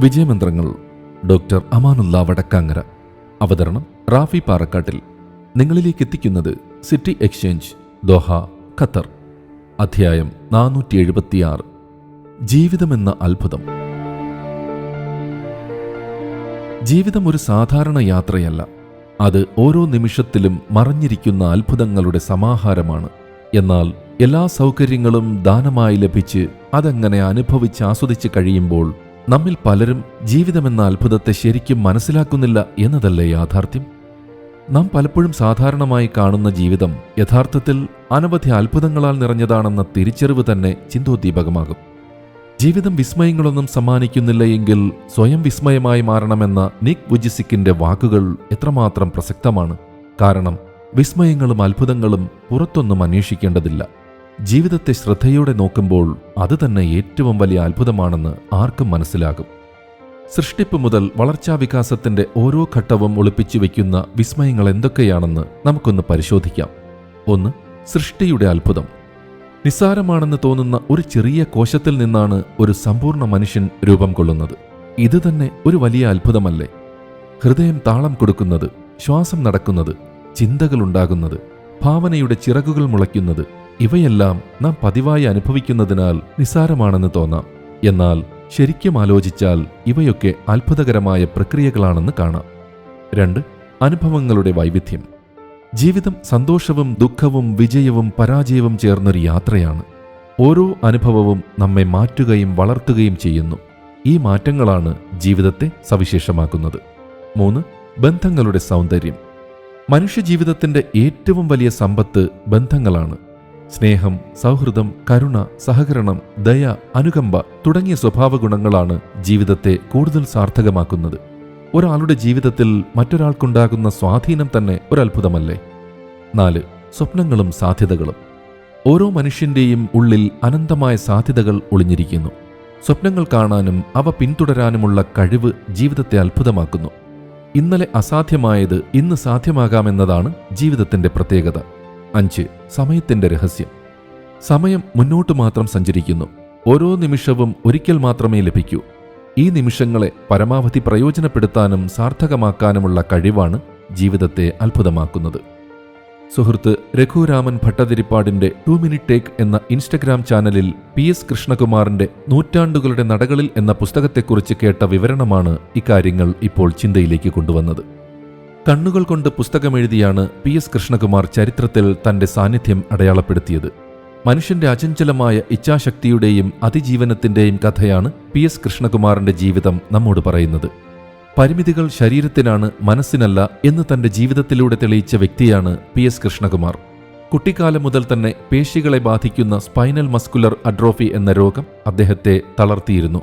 വിജയമന്ത്രങ്ങൾ doctor Amanullah Vadakkangara. അവതരണം റാഫി പാറക്കാട്ടിൽ. നിങ്ങളിലേക്ക് എത്തിക്കുന്നത് സിറ്റി എക്സ്ചേഞ്ച്, ദോഹ, ഖത്തർ. അധ്യായം 476. ജീവിതമെന്ന അത്ഭുതം. ജീവിതം ഒരു സാധാരണ യാത്രയല്ല. അത് ഓരോ നിമിഷത്തിലും മറഞ്ഞിരിക്കുന്ന അത്ഭുതങ്ങളുടെ സമാഹാരമാണ്. എന്നാൽ എല്ലാ സൗകര്യങ്ങളും ദാനമായി ലഭിച്ച് അതങ്ങനെ അനുഭവിച്ച് ആസ്വദിച്ച് കഴിയുമ്പോൾ നമ്മിൽ പലരും ജീവിതമെന്ന അത്ഭുതത്തെ ശരിക്കും മനസ്സിലാക്കുന്നില്ല എന്നതല്ലേ യാഥാർത്ഥ്യം? നാം പലപ്പോഴും സാധാരണമായി കാണുന്ന ജീവിതം യഥാർത്ഥത്തിൽ അനവധി അത്ഭുതങ്ങളാൽ നിറഞ്ഞതാണെന്ന തിരിച്ചറിവ് തന്നെ ചിന്തോദ്ദീപകമാകും. ജീവിതം വിസ്മയങ്ങളൊന്നും സമ്മാനിക്കുന്നില്ല എങ്കിൽ സ്വയം വിസ്മയമായി മാറണമെന്ന നിക് വുജിസിക്കിന്റെ വാക്കുകൾ എത്രമാത്രം പ്രസക്തമാണ്. കാരണം വിസ്മയങ്ങളും അത്ഭുതങ്ങളും പുറത്തൊന്നും അന്വേഷിക്കേണ്ടതില്ല. ജീവിതത്തെ ശ്രദ്ധയോടെ നോക്കുമ്പോൾ അത് തന്നെ ഏറ്റവും വലിയ അത്ഭുതമാണെന്ന് ആർക്കും മനസ്സിലാകും. സൃഷ്ടിപ്പ് മുതൽ വളർച്ചാവികാസത്തിന്റെ ഓരോ ഘട്ടവും ഒളിപ്പിച്ചു വയ്ക്കുന്ന വിസ്മയങ്ങൾ എന്തൊക്കെയാണെന്ന് നമുക്കൊന്ന് പരിശോധിക്കാം. 1. സൃഷ്ടിയുടെ അത്ഭുതം. നിസ്സാരമാണെന്ന് തോന്നുന്ന ഒരു ചെറിയ കോശത്തിൽ നിന്നാണ് ഒരു സമ്പൂർണ്ണ മനുഷ്യൻ രൂപം കൊള്ളുന്നത്. ഇത് തന്നെ ഒരു വലിയ അത്ഭുതമല്ലേ? ഹൃദയം താളം കൊടുക്കുന്നത്, ശ്വാസം നടക്കുന്നത്, ചിന്തകളുണ്ടാകുന്നത്, ഭാവനയുടെ ചിറകുകൾ മുളയ്ക്കുന്നത്, ഇവയെല്ലാം നാം പതിവായി അനുഭവിക്കുന്നതിനാൽ നിസ്സാരമാണെന്ന് തോന്നാം. എന്നാൽ ശരിക്കും ആലോചിച്ചാൽ ഇവയൊക്കെ അത്ഭുതകരമായ പ്രക്രിയകളാണെന്ന് കാണാം. 2. അനുഭവങ്ങളുടെ വൈവിധ്യം. ജീവിതം സന്തോഷവും ദുഃഖവും വിജയവും പരാജയവും ചേർന്നൊരു യാത്രയാണ്. ഓരോ അനുഭവവും നമ്മെ മാറ്റുകയും വളർത്തുകയും ചെയ്യുന്നു. ഈ മാറ്റങ്ങളാണ് ജീവിതത്തെ സവിശേഷമാക്കുന്നത്. 3. ബന്ധങ്ങളുടെ സൗന്ദര്യം. മനുഷ്യജീവിതത്തിന്റെ ഏറ്റവും വലിയ സമ്പത്ത് ബന്ധങ്ങളാണ്. സ്നേഹം, സൗഹൃദം, കരുണ, സഹകരണം, ദയ, അനുകമ്പ തുടങ്ങിയ സ്വഭാവഗുണങ്ങളാണ് ജീവിതത്തെ കൂടുതൽ സാർത്ഥകമാക്കുന്നത്. ഒരാളുടെ ജീവിതത്തിൽ മറ്റൊരാൾക്കുണ്ടാകുന്ന സ്വാധീനം തന്നെ ഒരത്ഭുതമല്ലേ? 4. സ്വപ്നങ്ങളും സാധ്യതകളും. ഓരോ മനുഷ്യന്റെയും ഉള്ളിൽ അനന്തമായ സാധ്യതകൾ ഒളിഞ്ഞിരിക്കുന്നു. സ്വപ്നങ്ങൾ കാണാനും അവ പിന്തുടരാനുമുള്ള കഴിവ് ജീവിതത്തെ അത്ഭുതമാക്കുന്നു. ഇന്നലെ അസാധ്യമായത് ഇന്ന് സാധ്യമാകാമെന്നതാണ് ജീവിതത്തിന്റെ പ്രത്യേകത. 5. സമയത്തിന്റെ രഹസ്യം. സമയം മുന്നോട്ട് മാത്രം സഞ്ചരിക്കുന്നു. ഓരോ നിമിഷവും ഒരിക്കൽ മാത്രമേ ലഭിക്കൂ. ഈ നിമിഷങ്ങളെ പരമാവധി പ്രയോജനപ്പെടുത്താനും സാർത്ഥകമാക്കാനുമുള്ള കഴിവാണ് ജീവിതത്തെ അത്ഭുതമാക്കുന്നത്. സുഹൃത്ത് രഘുരാമൻ ഭട്ടതിരിപ്പാടിന്റെ 2 മിനിറ്റ് ടേക്ക് എന്ന ഇൻസ്റ്റഗ്രാം ചാനലിൽ PS കൃഷ്ണകുമാറിന്റെ നൂറ്റാണ്ടുകളുടെ നടകളിൽ എന്ന പുസ്തകത്തെക്കുറിച്ച് കേട്ട വിവരണമാണ് ഇക്കാര്യങ്ങൾ ഇപ്പോൾ ചിന്തയിലേക്ക് കൊണ്ടുവന്നത്. കണ്ണുകൾ കൊണ്ട് പുസ്തകമെഴുതിയാണ് PS കൃഷ്ണകുമാർ ചരിത്രത്തിൽ തന്റെ സാന്നിധ്യം അടയാളപ്പെടുത്തിയത്. മനുഷ്യന്റെ അചഞ്ചലമായ ഇച്ഛാശക്തിയുടെയും അതിജീവനത്തിന്റെയും കഥയാണ് PS കൃഷ്ണകുമാറിന്റെ ജീവിതം നമ്മോട് പറയുന്നത്. പരിമിതികൾ ശരീരത്തിനാണ്, മനസ്സിനല്ല എന്ന് തന്റെ ജീവിതത്തിലൂടെ തെളിയിച്ച വ്യക്തിയാണ് PS കൃഷ്ണകുമാർ. കുട്ടിക്കാലം മുതൽ തന്നെ പേശികളെ ബാധിക്കുന്ന സ്പൈനൽ മസ്കുലർ അട്രോഫി എന്ന രോഗം അദ്ദേഹത്തെ തളർത്തിയിരുന്നു.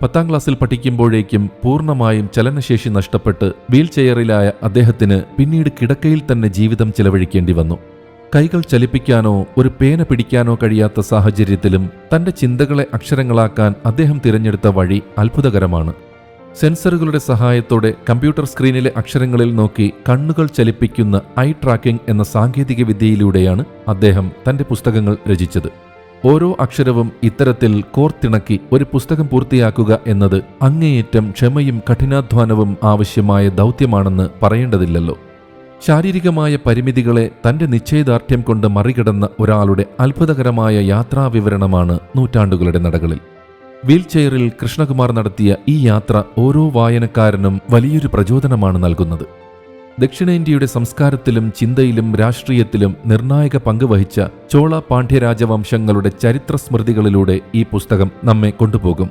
10ാം ക്ലാസ്സിൽ പഠിക്കുമ്പോഴേക്കും പൂർണ്ണമായും ചലനശേഷി നഷ്ടപ്പെട്ട് വീൽചെയറിലായ അദ്ദേഹത്തിന് പിന്നീട് കിടക്കയിൽ തന്നെ ജീവിതം ചിലവഴിക്കേണ്ടി വന്നു. കൈകൾ ചലിപ്പിക്കാനോ ഒരു പേന പിടിക്കാനോ കഴിയാത്ത സാഹചര്യത്തിലും തന്റെ ചിന്തകളെ അക്ഷരങ്ങളാക്കാൻ അദ്ദേഹം തിരഞ്ഞെടുത്ത വഴി അത്ഭുതകരമാണ്. സെൻസറുകളുടെ സഹായത്തോടെ കമ്പ്യൂട്ടർ സ്ക്രീനിലെ അക്ഷരങ്ങളിൽ നോക്കി കണ്ണുകൾ ചലിപ്പിക്കുന്ന ഐ ട്രാക്കിംഗ് എന്ന സാങ്കേതിക വിദ്യയിലൂടെയാണ് അദ്ദേഹം തന്റെ പുസ്തകങ്ങൾ രചിച്ചത്. ഓരോ അക്ഷരവും ഇത്തരത്തിൽ കോർത്തിണക്കി ഒരു പുസ്തകം പൂർത്തിയാക്കുക എന്നത് അങ്ങേയറ്റം ക്ഷമയും കഠിനാധ്വാനവും ആവശ്യമായ ദൗത്യമാണെന്ന് പറയേണ്ടതില്ലല്ലോ. ശാരീരികമായ പരിമിതികളെ തന്റെ നിശ്ചയദാർഢ്യം കൊണ്ട് മറികടന്ന ഒരാളുടെ അത്ഭുതകരമായ യാത്രാവിവരണമാണ് നൂറ്റാണ്ടുകളുടെ നടകളിൽ. വീൽചെയറിൽ കൃഷ്ണകുമാർ നടത്തിയ ഈ യാത്ര ഓരോ വായനക്കാരനും വലിയൊരു പ്രചോദനമാണ് നൽകുന്നത്. ദക്ഷിണേന്ത്യയുടെ സംസ്കാരത്തിലും ചിന്തയിലും രാഷ്ട്രീയത്തിലും നിർണായക പങ്ക് വഹിച്ച ചോള പാണ്ഡ്യ രാജവംശങ്ങളുടെ ചരിത്ര സ്മൃതികളിലൂടെ ഈ പുസ്തകം നമ്മെ കൊണ്ടുപോകും.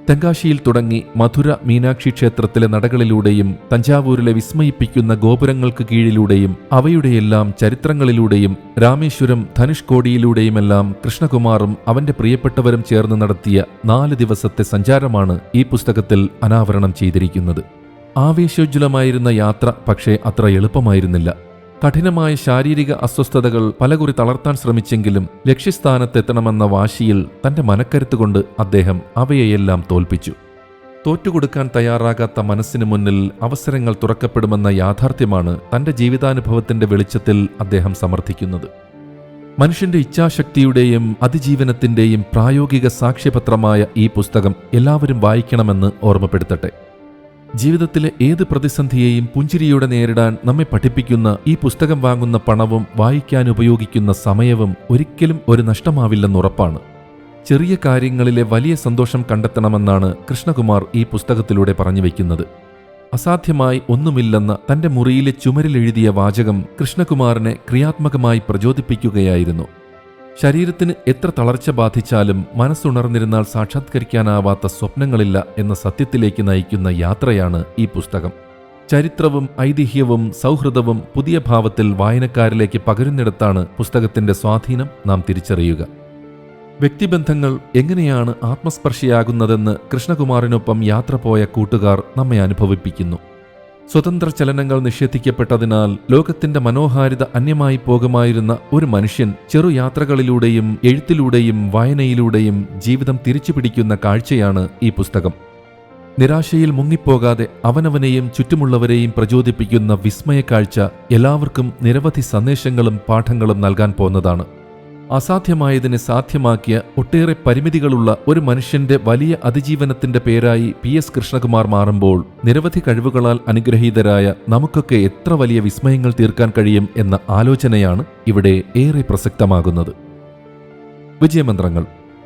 തെങ്കാശിയിൽ തുടങ്ങി മധുര മീനാക്ഷി ക്ഷേത്രത്തിലെ നടകളിലൂടെയും തഞ്ചാവൂരിലെ വിസ്മയിപ്പിക്കുന്ന ഗോപുരങ്ങൾക്ക് കീഴിലൂടെയും അവയുടെയെല്ലാം ചരിത്രങ്ങളിലൂടെയും രാമേശ്വരം ധനുഷ്കോടിയിലൂടെയുമെല്ലാം കൃഷ്ണകുമാറും അവന്റെ പ്രിയപ്പെട്ടവരും ചേർന്ന് നടത്തിയ 4 ദിവസത്തെ സഞ്ചാരമാണ് ഈ പുസ്തകത്തിൽ അനാവരണം ചെയ്തിരിക്കുന്നത്. ആവേശോജ്വലമായിരുന്ന യാത്ര പക്ഷേ അത്ര എളുപ്പമായിരുന്നില്ല. കഠിനമായ ശാരീരിക അസ്വസ്ഥതകൾ പലകുറി തളർത്താൻ ശ്രമിച്ചെങ്കിലും ലക്ഷ്യസ്ഥാനത്തെത്തണമെന്ന വാശിയിൽ തന്റെ മനക്കരുത്തുകൊണ്ട് അദ്ദേഹം അവയെയെല്ലാം തോൽപ്പിച്ചു. തോറ്റുകൊടുക്കാൻ തയ്യാറാകാത്ത മനസ്സിന് മുന്നിൽ അവസരങ്ങൾ തുറക്കപ്പെടുമെന്ന യാഥാർത്ഥ്യമാണ് തന്റെ ജീവിതാനുഭവത്തിന്റെ വെളിച്ചത്തിൽ അദ്ദേഹം സമർത്ഥിക്കുന്നത്. മനുഷ്യന്റെ ഇച്ഛാശക്തിയുടെയും അതിജീവനത്തിന്റെയും പ്രായോഗിക സാക്ഷ്യപത്രമായ ഈ പുസ്തകം എല്ലാവരും വായിക്കണമെന്ന് ഓർമ്മപ്പെടുത്തട്ടെ. ജീവിതത്തിലെ ഏത് പ്രതിസന്ധിയെയും പുഞ്ചിരിയോടെ നേരിടാൻ നമ്മെ പഠിപ്പിക്കുന്ന ഈ പുസ്തകം വാങ്ങുന്ന പണവും വായിക്കാൻ ഉപയോഗിക്കുന്ന സമയവും ഒരിക്കലും ഒരു നഷ്ടമാവില്ലെന്നുറപ്പാണ്. ചെറിയ കാര്യങ്ങളിലെ വലിയ സന്തോഷം കണ്ടെത്തണമെന്നാണ് കൃഷ്ണകുമാർ ഈ പുസ്തകത്തിലൂടെ പറഞ്ഞു വയ്ക്കുന്നത്. അസാധ്യമായി ഒന്നുമില്ലെന്ന തന്റെ മുറിയിലെ ചുമരിലെഴുതിയ വാചകം കൃഷ്ണകുമാറിനെ ക്രിയാത്മകമായി പ്രചോദിപ്പിക്കുകയായിരുന്നു. ശരീരത്തിന് എത്ര തളർച്ച ബാധിച്ചാലും മനസ്സുണർന്നിരുന്നാൽ സാക്ഷാത്കരിക്കാനാവാത്ത സ്വപ്നങ്ങളില്ല എന്ന സത്യത്തിലേക്ക് നയിക്കുന്ന യാത്രയാണ് ഈ പുസ്തകം. ചരിത്രവും ഐതിഹ്യവും സൗഹൃദവും പുതിയ ഭാവത്തിൽ വായനക്കാരിലേക്ക് പകരുന്നിടത്താണ് പുസ്തകത്തിന്റെ സ്വാധീനം നാം തിരിച്ചറിയുക. വ്യക്തിബന്ധങ്ങൾ എങ്ങനെയാണ് ആത്മസ്പർശിയാകുന്നതെന്ന് കൃഷ്ണകുമാറിനൊപ്പം യാത്ര പോയ കൂട്ടുകാർ നമ്മെ അനുഭവിപ്പിക്കുന്നു. സ്വതന്ത്ര ചലനങ്ങൾ നിഷേധിക്കപ്പെട്ടതിനാൽ ലോകത്തിന്റെ മനോഹാരിത അന്യമായി പോകുമായിരുന്ന ഒരു മനുഷ്യൻ ചെറുയാത്രകളിലൂടെയും എഴുത്തിലൂടെയും വായനയിലൂടെയും ജീവിതം തിരിച്ചുപിടിക്കുന്ന കാഴ്ചയാണ് ഈ പുസ്തകം. നിരാശയിൽ മുങ്ങിപ്പോകാതെ അവനവനെയും ചുറ്റുമുള്ളവരെയും പ്രചോദിപ്പിക്കുന്ന വിസ്മയക്കാഴ്ച എല്ലാവർക്കും നിരവധി സന്ദേശങ്ങളും പാഠങ്ങളും നൽകാൻ പോന്നതാണ്. അസാധ്യമായതിനെ സാധ്യമാക്കിയ ഒട്ടേറെ പരിമിതികളുള്ള ഒരു മനുഷ്യന്റെ വലിയ അതിജീവനത്തിന്റെ പേരായി PS കൃഷ്ണകുമാർ മാറുമ്പോൾ നിരവധി കഴിവുകളാൽ അനുഗ്രഹീതരായ നമുക്കൊക്കെ എത്ര വലിയ വിസ്മയങ്ങൾ തീർക്കാൻ കഴിയും എന്ന ആലോചനയാണ് ഇവിടെ ഏറെ പ്രസക്തമാകുന്നത്.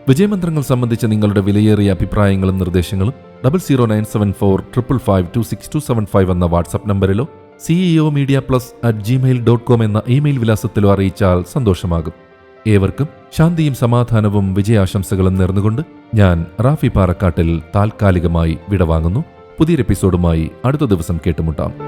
വിജയമന്ത്രങ്ങൾ സംബന്ധിച്ച നിങ്ങളുടെ വിലയേറിയ അഭിപ്രായങ്ങളും നിർദ്ദേശങ്ങളും 00974552625 എന്ന വാട്സ്ആപ്പ് നമ്പറിലോ ceomedia+@gmail.com എന്ന ഇമെയിൽ വിലാസത്തിലോ അറിയിച്ചാൽ സന്തോഷമാകും. ഏവർക്കും ശാന്തിയും സമാധാനവും വിജയാശംസകളും നേർന്നുകൊണ്ട് ഞാൻ റാഫി പാറക്കാട്ടിൽ താൽക്കാലികമായി വിടവാങ്ങുന്നു. പുതിയൊരു എപ്പിസോഡുമായി അടുത്ത ദിവസം കേട്ടുമുട്ടാം.